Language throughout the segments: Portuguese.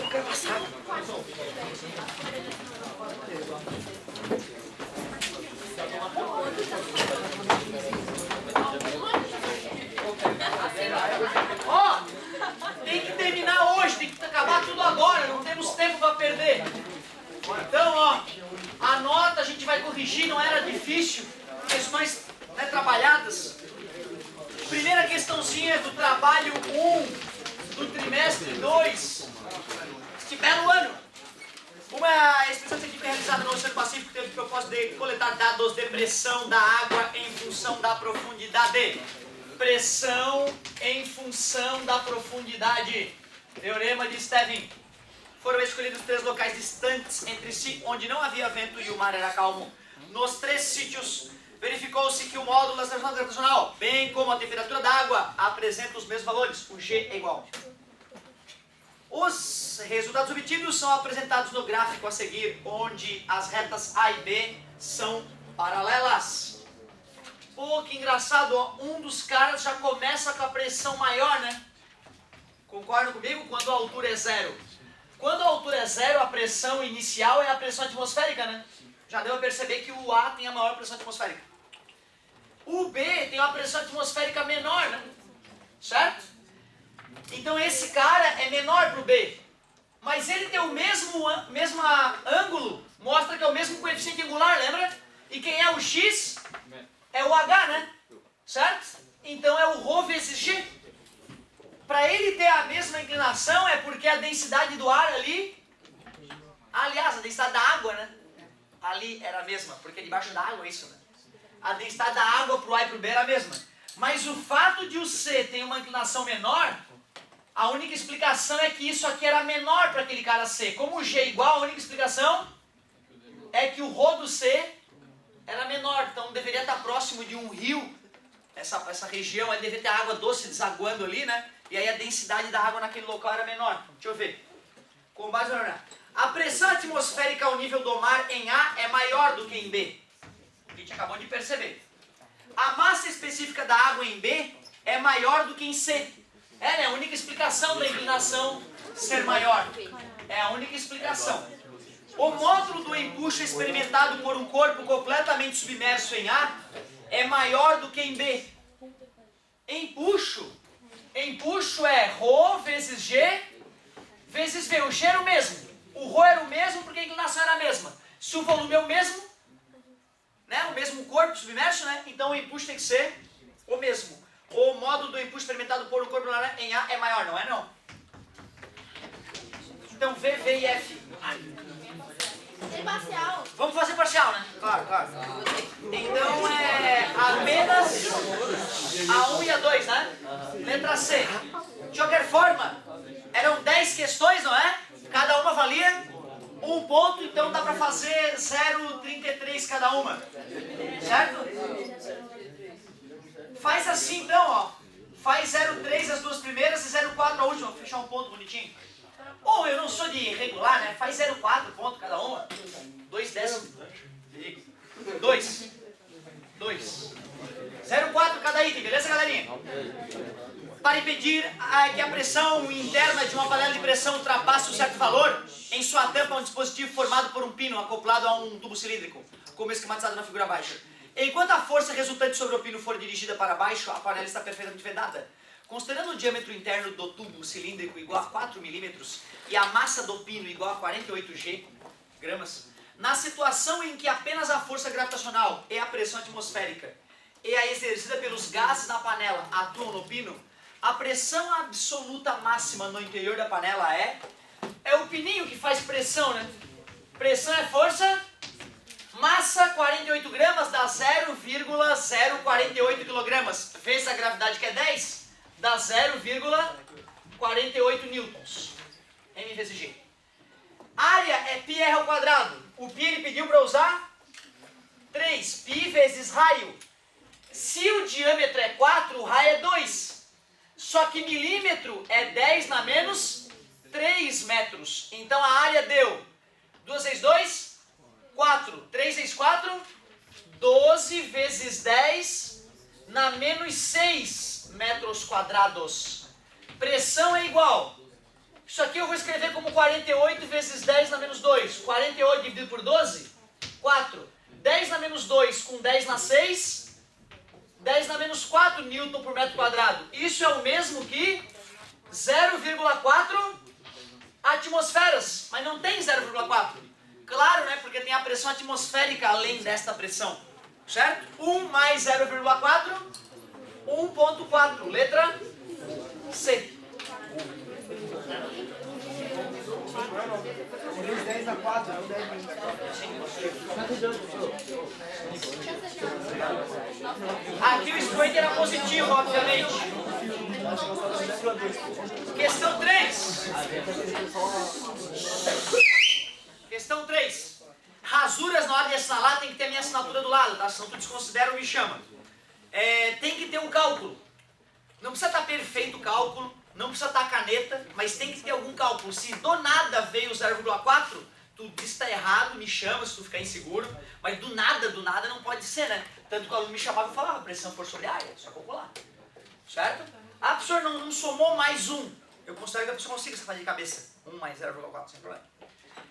quero passar. Ó, tem que terminar hoje, tem que acabar tudo agora, não temos tempo para perder. Então, ó, a nota a gente vai corrigir, não era difícil, questões, né, trabalhadas. Primeira questãozinha do trabalho 1 do trimestre 2. Este belo ano. Uma expressão científica realizada no Oceano Pacífico teve o propósito de coletar dados de pressão da água em função da profundidade. Pressão em função da profundidade. Teorema de Stevin. Foram escolhidos 3 locais distantes entre si, onde não havia vento e o mar era calmo. Nos 3 sítios, verificou-se que o módulo da estação gravitacional, bem como a temperatura da água, apresenta os mesmos valores. O G é igual. Os resultados obtidos são apresentados no gráfico a seguir, onde as retas A e B são paralelas. Pô, que engraçado, ó. Um dos caras já começa com a pressão maior, né? Concordam comigo? Quando a altura é 0. Quando a altura é 0, a pressão inicial é a pressão atmosférica, né? Já deu a perceber que o A tem a maior pressão atmosférica. O B tem uma pressão atmosférica menor, né? Certo? Então esse cara é menor para o B. Mas ele tem o mesmo ângulo, mostra que é o mesmo coeficiente angular, lembra? E quem é o X? É o H, né? Certo? Então é o ρ vezes G. Para ele ter a mesma inclinação é porque a densidade do ar ali... Aliás, a densidade da água, né? Ali era a mesma, porque debaixo da água é isso, né? A densidade da água para o A e para o B era a mesma. Mas o fato de o C ter uma inclinação menor, a única explicação é que isso aqui era menor para aquele cara C. Como o G é igual, a única explicação é que o ρ do C era menor. Então deveria estar próximo de um rio, essa região, aí deveria ter água doce desaguando ali, né? E aí a densidade da água naquele local era menor. Deixa eu ver. Com base na... A pressão atmosférica ao nível do mar em A é maior do que em B. A gente acabou de perceber. A massa específica da água em B é maior do que em C. É, né? A única explicação da inclinação ser maior. É a única explicação. O módulo do empuxo experimentado por um corpo completamente submerso em A é maior do que em B. Empuxo é ρ vezes G vezes V. O G era o mesmo. O ρ era o mesmo porque a inclinação era a mesma. Se o volume é o mesmo, né, o mesmo corpo submerso, né, então o empuxo tem que ser o mesmo. O módulo do empuxo experimentado por um corpo em A é maior, não é não? Então V, V e F. Tem parcial. Vamos fazer parcial, né? Claro, claro. Então é apenas a 1 e a 2, né? Letra C. De qualquer forma, eram 10 questões, não é? Cada uma valia 1 ponto, então dá pra fazer 0,33 cada uma. Certo? Faz assim então, ó. Faz 0,3 as duas primeiras e 0,4 a última. Vou fechar um ponto bonitinho. Ou eu não sou de regular, né? Faz 0,4 ponto cada uma. 2 décimos. 2. 0,4 cada item, beleza, galerinha? Para impedir que a pressão interna de uma panela de pressão ultrapasse um certo valor, em sua tampa um dispositivo formado por um pino acoplado a um tubo cilíndrico, como esquematizado na figura abaixo. Enquanto a força resultante sobre o pino for dirigida para baixo, a panela está perfeitamente vedada. Considerando o diâmetro interno do tubo cilíndrico igual a 4 milímetros e a massa do pino igual a 48 gramas, na situação em que apenas a força gravitacional e a pressão atmosférica e a exercida pelos gases na panela atuam no pino, a pressão absoluta máxima no interior da panela é o pininho que faz pressão, né? Pressão é força, massa 48 gramas dá 0,048 quilogramas, vezes a gravidade que é 10, dá 0,48 newtons. M vezes G. Área é πr ao quadrado. O π ele pediu para usar 3. Π vezes raio. Se o diâmetro é 4, o raio é 2. Só que milímetro é 10 na menos 3 metros. Então a área deu 2 vezes 2, 4. 3 vezes 4, 12 vezes 10 na menos 6 metros quadrados. Pressão é igual. Isso aqui eu vou escrever como 48 vezes 10 na menos 2. 48 dividido por 12, 4. 10 na menos 2 com 10 na 6, 10 na menos 4 Newton por metro quadrado. Isso é o mesmo que 0,4 atmosferas. Mas não tem 0,4. Claro, né? Porque tem a pressão atmosférica além desta pressão. Certo? 1 mais 0,4, 1,4. Letra C. 10 a 4, não 10 Aqui o expoente era positivo, obviamente. Questão 3. Questão 3. Rasuras na hora de assinalar tem que ter a minha assinatura do lado, tá? Senão tu desconsidera ou me chama. Tem que ter um cálculo. Não precisa estar perfeito o cálculo, não precisa estar caneta, mas tem que ter algum cálculo. Se do nada veio 0,4, tu diz que está errado, me chama se tu ficar inseguro, mas do nada não pode ser, né? Tanto que o aluno me chamava e falava, a pressão for sobre a área, só calcular. Certo? A pessoa não somou mais 1. Eu considero que a pessoa consiga fazer de cabeça. 1 mais 0,4, sem problema.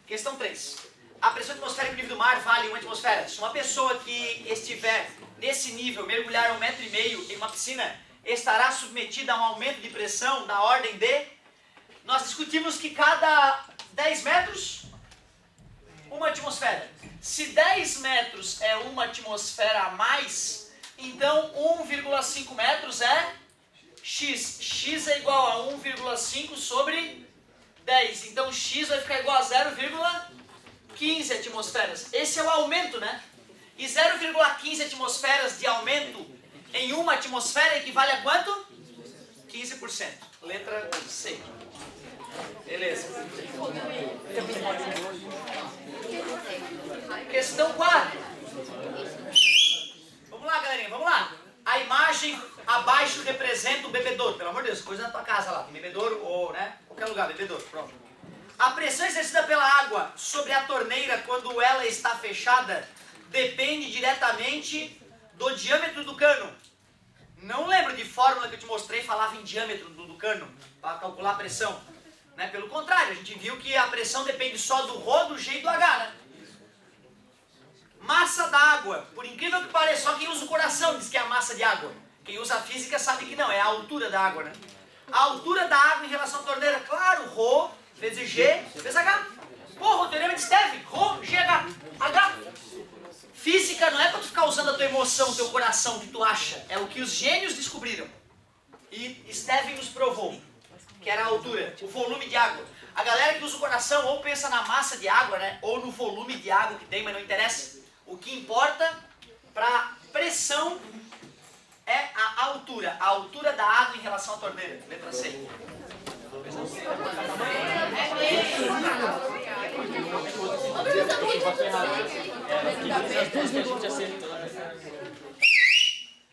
Questão 3. A pressão atmosférica do nível do mar vale 1 atmosfera. Se uma pessoa que estiver nesse nível, mergulhar 1,5 metro em uma piscina, estará submetida a um aumento de pressão da ordem de... Nós discutimos que cada 10 metros, 1 atmosfera. Se 10 metros é 1 atmosfera a mais, então 1,5 metros é x. X é igual a 1,5 sobre 10. Então x vai ficar igual a 0,15 atmosferas. Esse é o aumento, né? E 0,15 atmosferas de aumento em 1 atmosfera equivale a quanto? 15%. Letra C. Beleza. Questão 4. Vamos lá, galerinha, vamos lá. A imagem abaixo representa o bebedouro. Pelo amor de Deus, coisa na tua casa lá. Tem bebedouro ou, né? Qualquer lugar, bebedouro. Pronto. A pressão exercida pela água sobre a torneira quando ela está fechada depende diretamente do diâmetro do cano. Não lembro de fórmula que eu te mostrei, falava em diâmetro do cano, para calcular a pressão. Né? Pelo contrário, a gente viu que a pressão depende só do ρ, do G e do H. Né? Massa d'água. Por incrível que pareça, só quem usa o coração diz que é a massa de água. Quem usa a física sabe que não, é a altura da água. Né? A altura da água em relação à torneira, claro, ρ vezes G vezes H. Porra, o teorema de Stevin, ρ, G, H. H. Física não é para tu ficar usando a tua emoção, o teu coração, o que tu acha. É o que os gênios descobriram. E Stevin nos provou, que era a altura, o volume de água. A galera que usa o coração ou pensa na massa de água, né? Ou no volume de água que tem, mas não interessa. O que importa para pressão é a altura da água em relação à torneira. Letra C.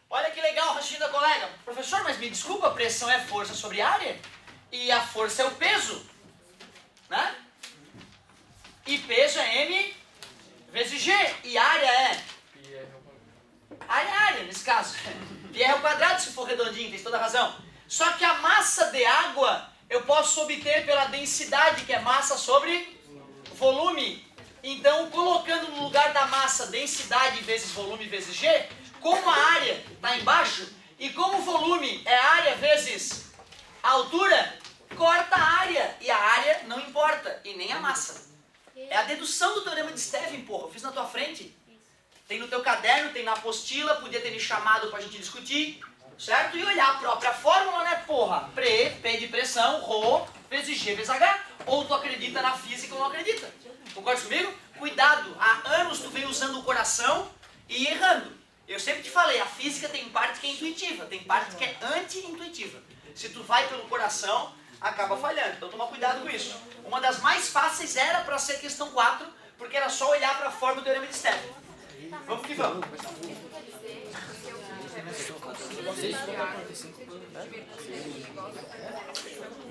Olha que legal o raciocínio da colega. Professor, mas me desculpa, a pressão é força sobre área e a força é o peso, né? E peso é M vezes G e área é... área nesse caso. Pi r ao quadrado se for redondinho, tem toda a razão. Só que a massa de água eu posso obter pela densidade, que é massa sobre volume. Então, colocando no lugar da massa densidade vezes volume vezes G, como a área está embaixo, e como o volume é área vezes a altura, corta a área, e a área não importa, e nem a massa. É a dedução do teorema de Stevin, porra, eu fiz na tua frente. Tem no teu caderno, tem na apostila, podia ter me chamado pra gente discutir, certo? E olhar a própria fórmula, né, porra? P de pressão, ρ vezes G vezes H. Ou tu acredita na física ou não acredita. Concorda comigo? Cuidado, há anos tu vem usando o coração e errando. Eu sempre te falei, a física tem parte que é intuitiva, tem parte que é anti-intuitiva. Se tu vai pelo coração, acaba falhando. Então toma cuidado com isso. Uma das mais fáceis era para ser questão 4, porque era só olhar para a fórmula do teorema de Stevin. Vamos que vamos.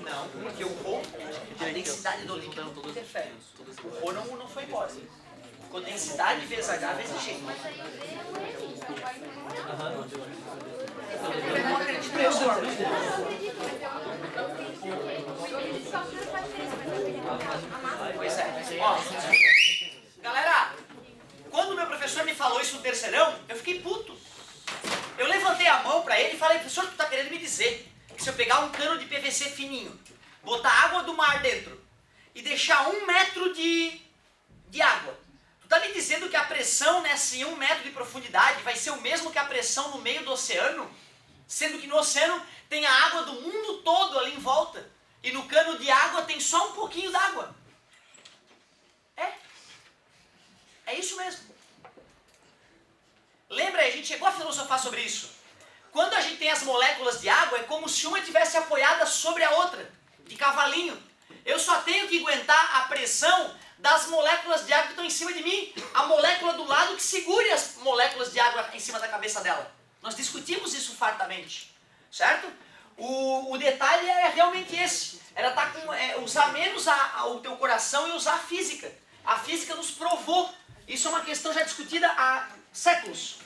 Não, porque o ρ, a densidade do líquido não interfere. O ρ não foi hipótese. Ficou densidade vezes H vezes G. Eu não acredito nessa fórmula. PVC fininho, botar água do mar dentro e deixar 1 metro de água, tu tá me dizendo que a pressão nesse 1 metro de profundidade vai ser o mesmo que a pressão no meio do oceano? Sendo que no oceano tem a água do mundo todo ali em volta. E no cano de água tem só um pouquinho d'água. É isso mesmo. Lembra aí, a gente chegou a filosofar sobre isso. Quando a gente tem as moléculas de água, é como se uma estivesse apoiada sobre a outra, de cavalinho. Eu só tenho que aguentar a pressão das moléculas de água que estão em cima de mim, a molécula do lado que segure as moléculas de água em cima da cabeça dela. Nós discutimos isso fartamente, certo? O detalhe é realmente esse, era usar menos o teu coração e usar a física. A física nos provou, isso é uma questão já discutida há séculos.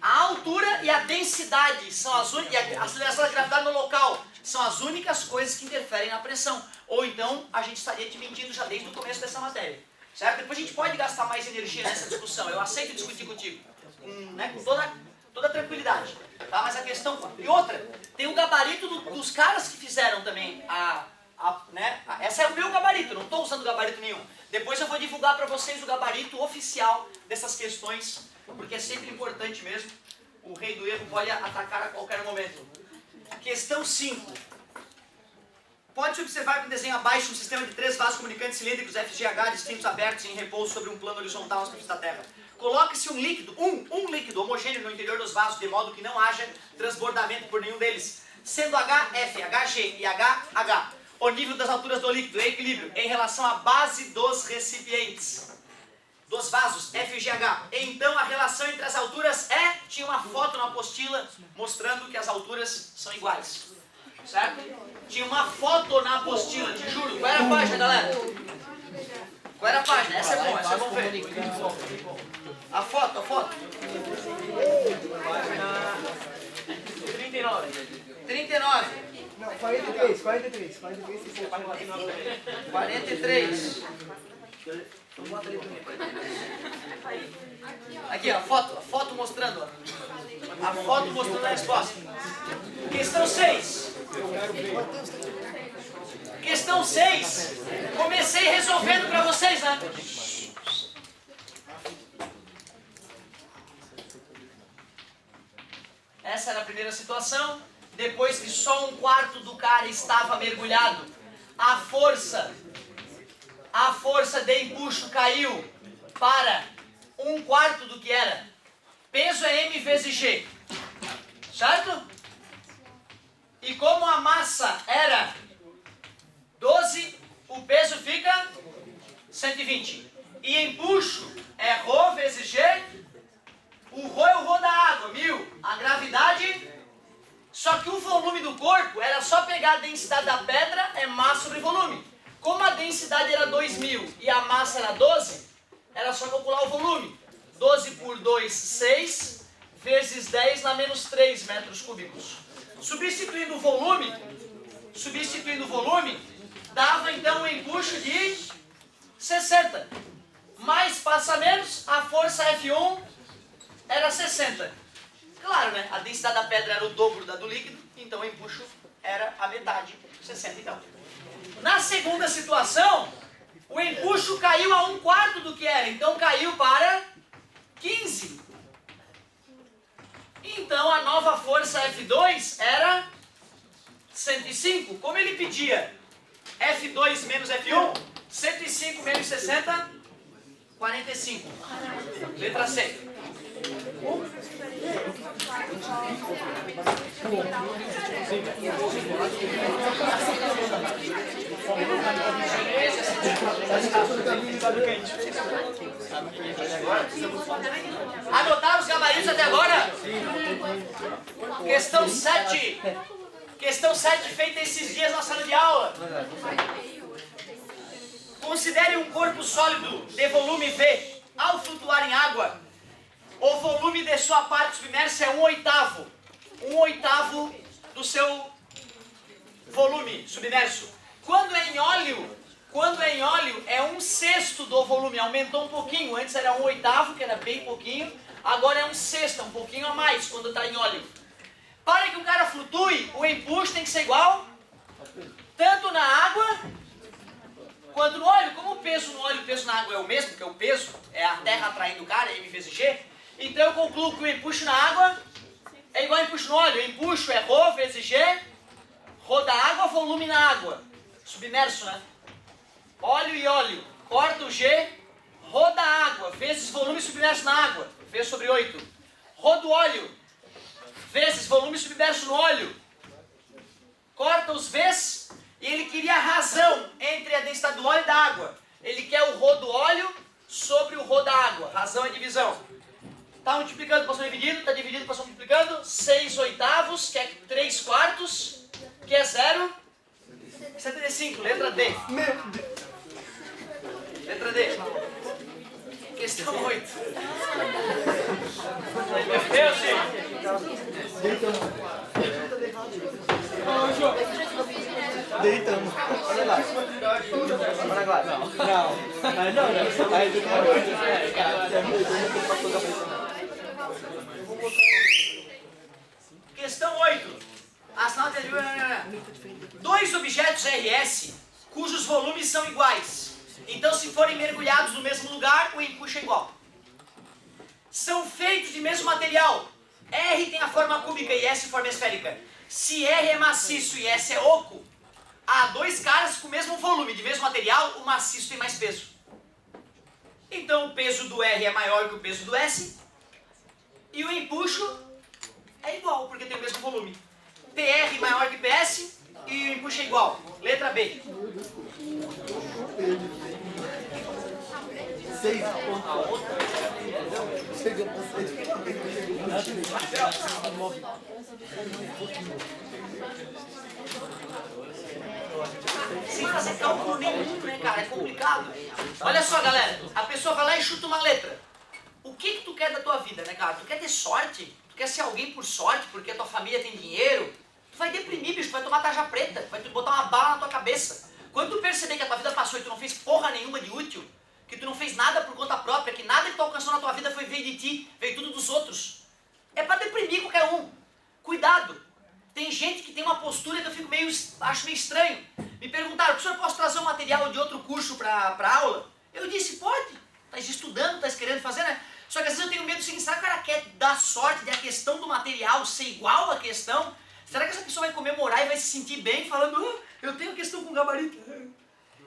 A altura e a densidade são e a aceleração da gravidade no local são as únicas coisas que interferem na pressão. Ou então a gente estaria te mentindo já desde o começo dessa matéria. Certo? Depois a gente pode gastar mais energia nessa discussão. Eu aceito discutir contigo. Com toda tranquilidade. Tá? Mas a questão... E outra, tem o gabarito dos caras que fizeram também essa é o meu gabarito, não estou usando gabarito nenhum. Depois eu vou divulgar para vocês o gabarito oficial dessas questões, porque é sempre importante mesmo. O rei do erro pode atacar a qualquer momento. Questão 5. Pode-se observar que no desenho abaixo um sistema de 3 vasos comunicantes cilíndricos FGH distintos abertos em repouso sobre um plano horizontal na superfície da Terra. Coloque-se um líquido, um líquido homogêneo no interior dos vasos, de modo que não haja transbordamento por nenhum deles, sendo HF, HG e HH o nível das alturas do líquido em equilíbrio em relação à base dos recipientes, dos vasos FGH. Então a relação entre as alturas tinha uma foto na apostila mostrando que as alturas são iguais. Certo? Tinha uma foto na apostila, te juro. Qual era a página, galera? Qual era a página? Essa é bom ver. A foto. 39. Não, 43. 43. Aqui, ó, a foto mostrando, ó. A foto mostrando a resposta. Questão 6. Questão 6. Comecei resolvendo para vocês, né? Essa era a primeira situação. Depois que só 1/4 do cara estava mergulhado, a força de empuxo caiu para 1/4 do que era. Peso é M vezes G. Certo? E como a massa era 12, o peso fica 120. E empuxo é ρ vezes G. O ρ é o ρ da água, 1000. A gravidade... Só que o volume do corpo era só pegar a densidade da pedra, é massa sobre volume. Como a densidade era 2000 e a massa era 12, era só calcular o volume. 12 por 2, 6, vezes 10 na menos 3 metros cúbicos. Substituindo o volume, dava então um empuxo de 60. Mais passa menos, a força F1 era 60. Claro, né? A densidade da pedra era o dobro da do líquido, então o empuxo era a metade, 60 então. Na segunda situação, o empuxo caiu a 1/4 do que era, então caiu para 15. Então a nova força F2 era 105. Como ele pedia F2 menos F1, 105 menos 60, 45. Letra C. Anotaram os gabaritos até agora? Questão 7. Questão 7 feita esses dias na sala de aula. Considere um corpo sólido de volume V. Ao flutuar em água, o volume de sua parte submersa é 1/8. 1/8 do seu volume submerso. Quando é em óleo é 1/6 do volume. Aumentou um pouquinho. Antes era 1/8, que era bem pouquinho. Agora é 1/6, um pouquinho a mais quando está em óleo. Para que o cara flutue, o empuxo tem que ser igual tanto na água quanto no óleo. Como o peso no óleo e o peso na água é o mesmo, porque o peso é a terra atraindo o cara, M vezes G, então eu concluo que o empuxo na água é igual a empuxo no óleo. O empuxo é Rho vezes G, Rho da água, volume na água. Submerso, né? Óleo e óleo. Corta o G, Rho da água vezes volume submerso na água. V sobre 8. Rho do óleo vezes volume submerso no óleo. Corta os V's e ele queria a razão entre a densidade do óleo e da água. Ele quer o Rho do óleo sobre o Rho da água. Razão é divisão. Está multiplicando, passou dividido, está dividido, passou multiplicando. 6 oitavos, que é 3 quartos, que é 0,75. Letra D. Letra D. Questão 8. Meu Deus, Deitamos. Olha lá. Olha lá. Não. Não. Questão 8. Assinal anterior. Dois objetos RS cujos volumes são iguais. Então, se forem mergulhados no mesmo lugar, o empuxo é igual. São feitos de mesmo material. R tem a forma cúbica e S forma esférica. Se R é maciço e S é oco, há dois caras com o mesmo volume, de mesmo material, o maciço tem mais peso. Então o peso do R é maior que o peso do S e o empuxo é igual, porque tem o mesmo volume. PR maior que PS e o empuxo é igual. Letra B. 6. Sem fazer cálculo nenhum, né, cara? É complicado. Olha só, galera. A pessoa vai lá e chuta uma letra. O que tu quer da tua vida, né, cara? Tu quer ter sorte? Tu quer ser alguém por sorte porque a tua família tem dinheiro? Tu vai deprimir, bicho. Tu vai tomar tarja preta. Tu vai botar uma bala na tua cabeça. Quando tu perceber que a tua vida passou e tu não fez porra nenhuma de útil, que tu não fez nada por conta própria, que nada que tu alcançou na tua vida foi veio de ti, veio tudo dos outros. É pra deprimir qualquer um. Cuidado. Tem gente que tem uma postura que eu fico acho meio estranho. Me perguntaram, professor, posso trazer um material de outro curso pra aula? Eu disse, pode. Estás estudando, estás querendo fazer, né? Só que às vezes eu tenho medo de será que o cara quer dar sorte de a questão do material ser igual à questão? Será que essa pessoa vai comemorar e vai se sentir bem falando, eu tenho questão com gabarito?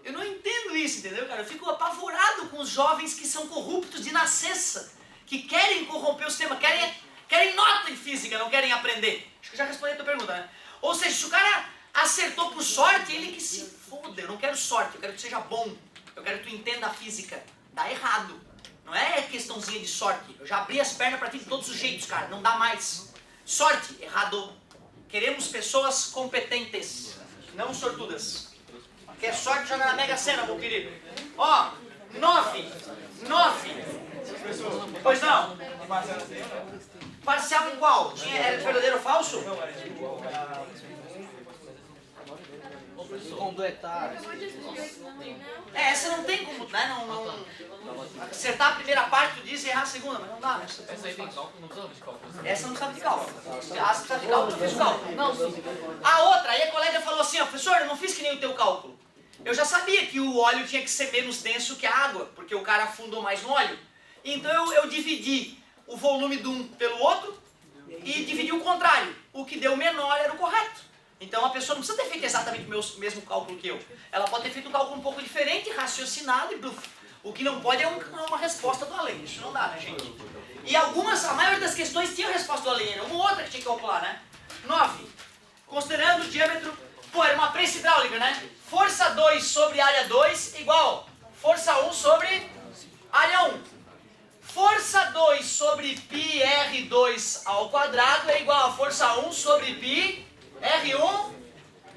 Eu não entendo isso, entendeu, cara? Eu fico apavorado com os jovens que são corruptos de nascença, que querem corromper o sistema, querem nota em física, não querem aprender. Acho que eu já respondi a tua pergunta, né? Ou seja, se o cara acertou por sorte, ele que se foda. Eu não quero sorte, eu quero que seja bom. Eu quero que tu entenda a física. Dá errado. Não é questãozinha de sorte. Eu já abri as pernas pra ti de todos os jeitos, cara. Não dá mais. Sorte, errado. Queremos pessoas competentes, não sortudas. Quer sorte, joga na Mega Sena, meu querido. Ó, 9. Pois não? Parcial em qual? Era de verdadeiro ou falso? Completar. Essa não tem como, né? Não acertar a primeira parte, tu diz, e errar a segunda, mas não dá, né? Essa aí tem cálculo, não precisa de cálculo. Essa não sabe de cálculo. Ah, se sabe de cálculo, tu fez o cálculo. Não, sim. A outra, aí a colega falou assim, ó, professor, eu não fiz que nem o teu cálculo. Eu já sabia que o óleo tinha que ser menos denso que a água, porque o cara afundou mais no óleo. Então eu dividi o volume de um pelo outro e dividi o contrário. O que deu menor era o correto. Então a pessoa não precisa ter feito exatamente o mesmo cálculo que eu. Ela pode ter feito um cálculo um pouco diferente, raciocinado e bluf. O que não pode é uma resposta do além. Isso não dá, né, gente? E a maioria das questões tinha resposta do além. Era uma ou outra que tinha que calcular, né? 9. Considerando o diâmetro... Pô, era uma prensa hidráulica, né? Força 2 sobre área 2 igual força 1 sobre área 1. Força 2 sobre π R2 ao quadrado é igual a força 1 sobre π R1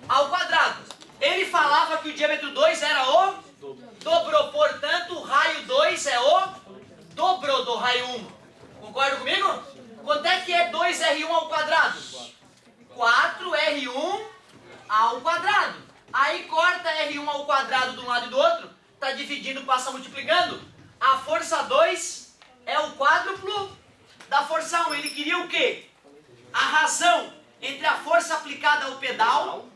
ao quadrado. Ele falava que o diâmetro 2 era o dobro, portanto o raio 2 é o dobro do raio 1. Concorda comigo? Quanto é que é 2R1 ao quadrado? 4R1 ao quadrado. Aí corta R1 ao quadrado de um lado e do outro, está dividindo, passa multiplicando. A força 2 é o quádruplo da força 1. Ele queria o quê? A razão entre a força aplicada ao pedal,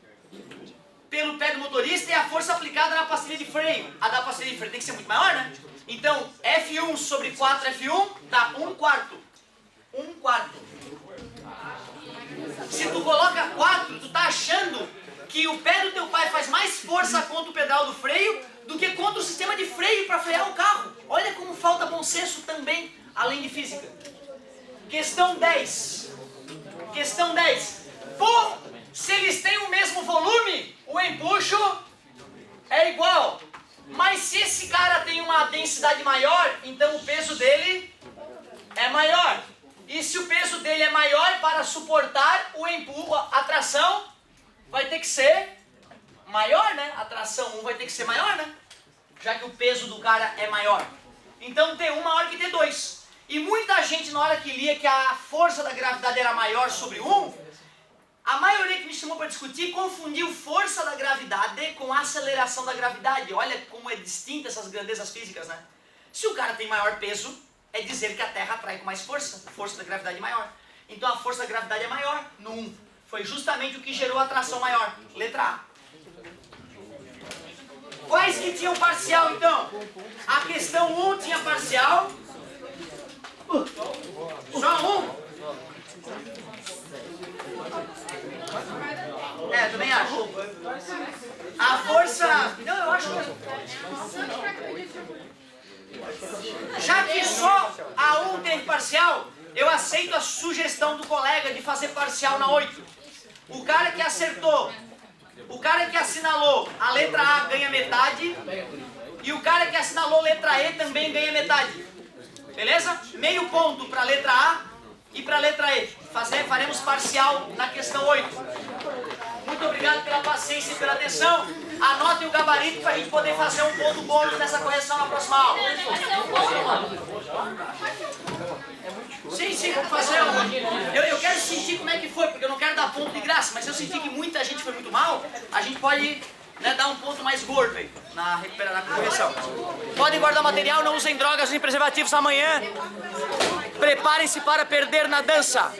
pelo pé do motorista é a força aplicada na pastilha de freio. A da pastilha de freio tem que ser muito maior, né? Então, F1 sobre 4F1 dá 1/4. 1/4. Se tu coloca 4, tu tá achando que o pé do teu pai faz mais força contra o pedal do freio do que contra o sistema de freio para frear o carro. Olha como falta bom senso também, além de física. Questão 10. Questão 10. Pô, se eles têm o mesmo volume, o empuxo é igual. Mas se esse cara tem uma densidade maior, então o peso dele é maior. E se o peso dele é maior para suportar o empurro, a tração vai ter que ser maior, né? A tração 1 vai ter que ser maior, né? Já que o peso do cara é maior. Então T1 maior que T2. E muita gente, na hora que lia que a força da gravidade era maior sobre 1, a maioria que me chamou para discutir confundiu força da gravidade com aceleração da gravidade. Olha como é distinta essas grandezas físicas, né? Se o cara tem maior peso, é dizer que a Terra atrai com mais força. A força da gravidade é maior. Então a força da gravidade é maior no 1. Foi justamente o que gerou a atração maior. Letra A. Quais que tinham parcial, então? A questão 1 tinha parcial. Só 1? É, também acho. A força... Não, eu acho que... Já que só a 1 teve parcial, eu aceito a sugestão do colega de fazer parcial na 8. O cara que acertou, o cara que assinalou a letra A ganha metade, e o cara que assinalou a letra E também ganha metade. Beleza? Meio ponto para a letra A e para a letra E. Faremos parcial na questão 8. Muito obrigado pela paciência e pela atenção. Anotem o gabarito para a gente poder fazer um ponto bônus nessa correção na próxima aula. Sim, vamos fazer eu quero sentir como é que foi, porque eu não quero dar ponto de graça, mas se eu sentir que muita gente foi muito mal, a gente pode, né, dar um ponto mais gordo aí na correção. Podem guardar material, não usem drogas nem preservativos amanhã. Preparem-se para perder na dança.